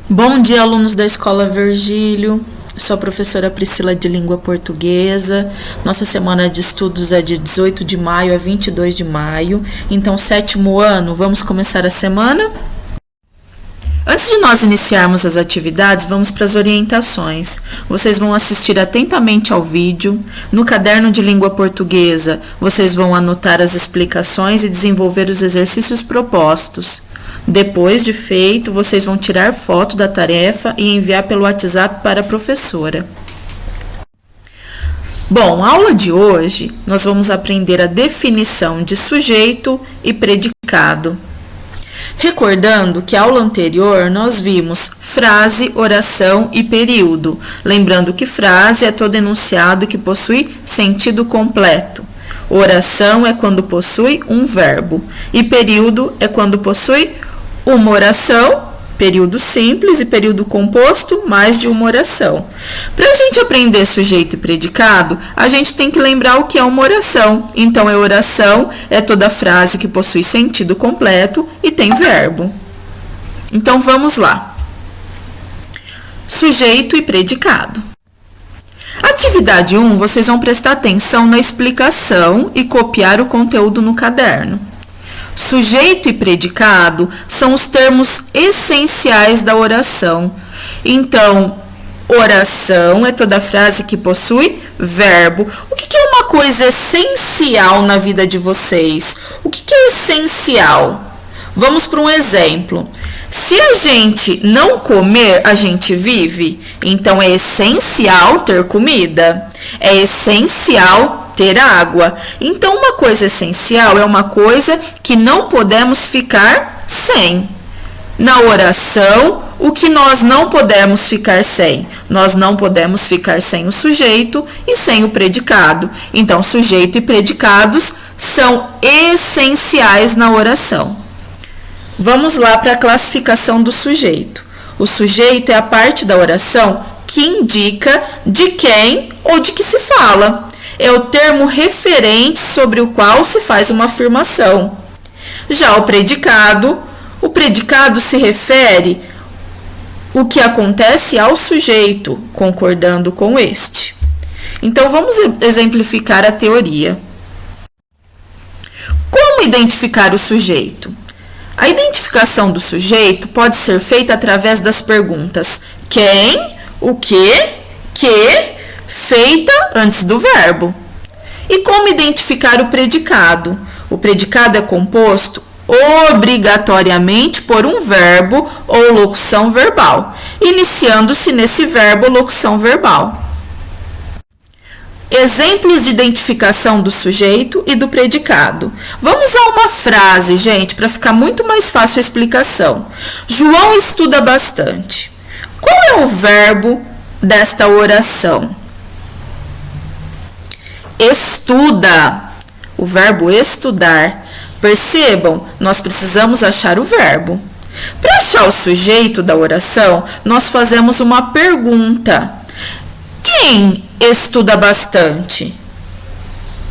Bom dia, alunos da Escola Virgílio. Sou a professora Priscila de Língua Portuguesa. Nossa semana de estudos é de 18 de maio a 22 de maio. Então, sétimo ano, vamos começar a semana? Antes de nós iniciarmos as atividades, vamos para as orientações. Vocês vão assistir atentamente ao vídeo. No caderno de língua portuguesa, vocês vão anotar as explicações e desenvolver os exercícios propostos. Depois de feito, vocês vão tirar foto da tarefa e enviar pelo WhatsApp para a professora. Bom, a aula de hoje, nós vamos aprender a definição de sujeito e predicado. Recordando que a aula anterior nós vimos frase, oração e período. Lembrando que frase é todo enunciado que possui sentido completo. Oração é quando possui um verbo. E período é quando possui uma oração, período simples e período composto, mais de uma oração. Para a gente aprender sujeito e predicado, a gente tem que lembrar o que é uma oração. Então, a oração é toda frase que possui sentido completo e tem verbo. Então, vamos lá. Sujeito e predicado. Atividade 1, vocês vão prestar atenção na explicação e copiar o conteúdo no caderno. Sujeito e predicado são os termos essenciais da oração. Então, oração é toda frase que possui verbo. O que é uma coisa essencial na vida de vocês? O que é essencial? Vamos para um exemplo. Se a gente não comer, a gente vive. Então, é essencial ter comida. É essencial ter água. Então, uma coisa essencial é uma coisa que não podemos ficar sem. Na oração, o que nós não podemos ficar sem? Nós não podemos ficar sem o sujeito e sem o predicado. Então, sujeito e predicados são essenciais na oração. Vamos lá para a classificação do sujeito. O sujeito é a parte da oração que indica de quem ou de que se fala. É o termo referente sobre o qual se faz uma afirmação. Já o predicado se refere o que acontece ao sujeito, concordando com este. Então, vamos exemplificar a teoria. Como identificar o sujeito? A identificação do sujeito pode ser feita através das perguntas quem, o que, feita antes do verbo. E como identificar o predicado? O predicado é composto obrigatoriamente por um verbo ou locução verbal, iniciando-se nesse verbo locução verbal. Exemplos de identificação do sujeito e do predicado. Vamos a uma frase, gente, para ficar muito mais fácil a explicação. João estuda bastante. Qual é o verbo desta oração? Estuda. O verbo estudar. Percebam, nós precisamos achar o verbo. Para achar o sujeito da oração, nós fazemos uma pergunta. Quem estuda bastante?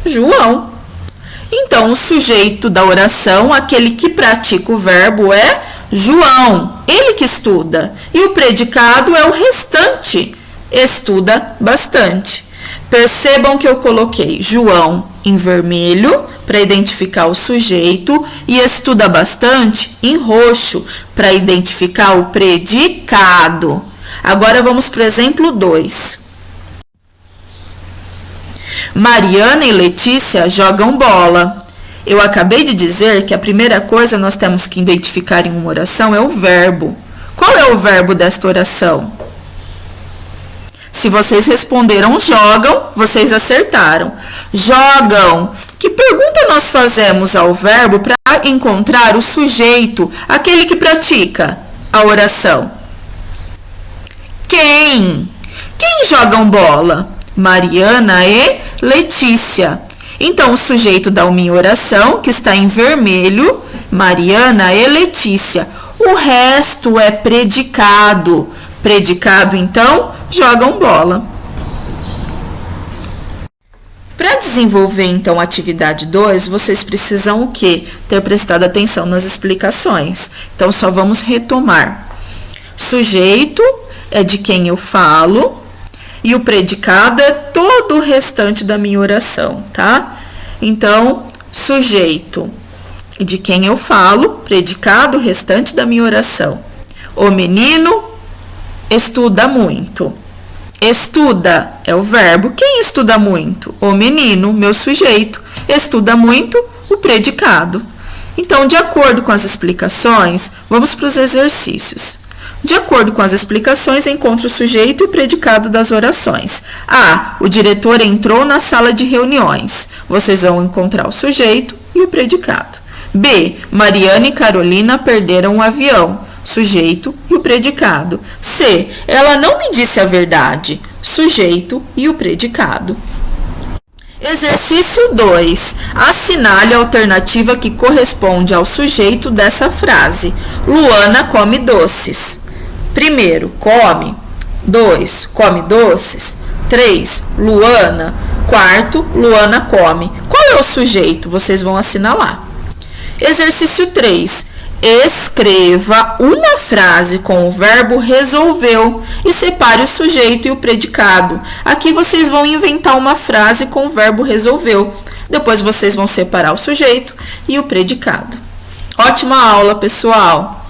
João. Então, o sujeito da oração, aquele que pratica o verbo, é João, ele que estuda. E o predicado é o restante, estuda bastante. Percebam que eu coloquei João em vermelho para identificar o sujeito e estuda bastante em roxo para identificar o predicado. Agora vamos para o exemplo 2. Mariana e Letícia jogam bola. Eu acabei de dizer que a primeira coisa nós temos que identificar em uma oração é o verbo. Qual é o verbo desta oração? Se vocês responderam jogam, vocês acertaram. Jogam. Que pergunta nós fazemos ao verbo para encontrar o sujeito, aquele que pratica a oração? Quem? Quem jogam bola? Mariana e Letícia. Então, o sujeito da minha oração, que está em vermelho, Mariana e Letícia. O resto é predicado. Predicado, então, jogam bola. Para desenvolver, então, a atividade 2, vocês precisam o quê? Ter prestado atenção nas explicações. Então, só vamos retomar. sujeito é de quem eu falo e o predicado é todo o restante da minha oração, tá? Então, sujeito de quem eu falo, predicado, restante da minha oração. O menino estuda muito. Estuda é o verbo. Quem estuda muito? O menino, meu sujeito. Estuda muito, o predicado. Então, de acordo com as explicações, vamos para os exercícios. De acordo com as explicações, encontre o sujeito e o predicado das orações. A. O diretor entrou na sala de reuniões. Vocês vão encontrar o sujeito e o predicado. B. Mariana e Carolina perderam o avião. Sujeito e o predicado. C. Ela não me disse a verdade. Sujeito e o predicado. Exercício 2. Assinale a alternativa que corresponde ao sujeito dessa frase. Luana come doces. Primeiro, come. 2, come doces. 3, Luana. Quarto, Luana come. Qual é o sujeito? Vocês vão assinalar. Exercício 3. Escreva uma frase com o verbo resolveu e separe o sujeito e o predicado. Aqui vocês vão inventar uma frase com o verbo resolveu. Depois vocês vão separar o sujeito e o predicado. Ótima aula, pessoal!